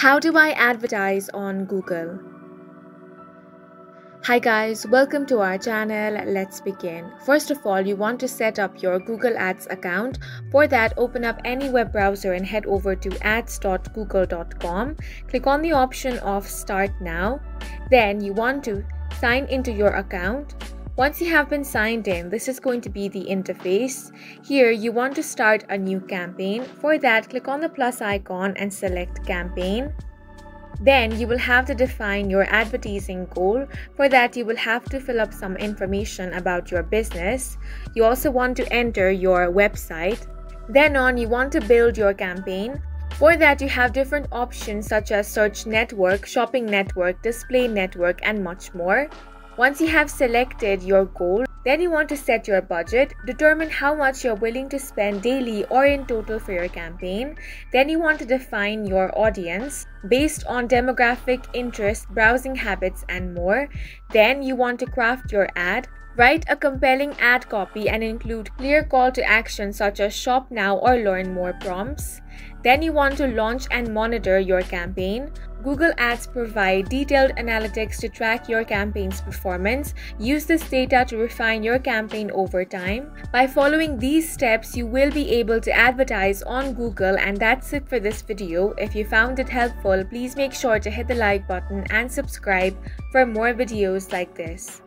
How do I advertise on Google? Hi guys, welcome to our channel. Let's begin. First of all, you want to set up your Google Ads account. For that, open up any web browser and head over to ads.google.com. Click on the option of Start Now. Then you want to sign into your account. Once you have been signed in, this is going to be the interface. Here, you want to start a new campaign. For that, click on the plus icon and select Campaign. Then you will have to define your advertising goal. For that, you will have to fill up some information about your business. You also want to enter your website. Then you want to build your campaign. For that, you have different options such as search network, shopping network, display network, and much more. Once you have selected your goal, then you want to set your budget, determine how much you're willing to spend daily or in total for your campaign. Then you want to define your audience based on demographic, interest, browsing habits, and more. Then you want to craft your ad. Write a compelling ad copy and include clear call to action such as shop now or learn more prompts. Then you want to launch and monitor your campaign. Google Ads provide detailed analytics to track your campaign's performance. Use this data to refine your campaign over time. By following these steps, you will be able to advertise on Google. And that's it for this video. If you found it helpful, please make sure to hit the like button and subscribe for more videos like this.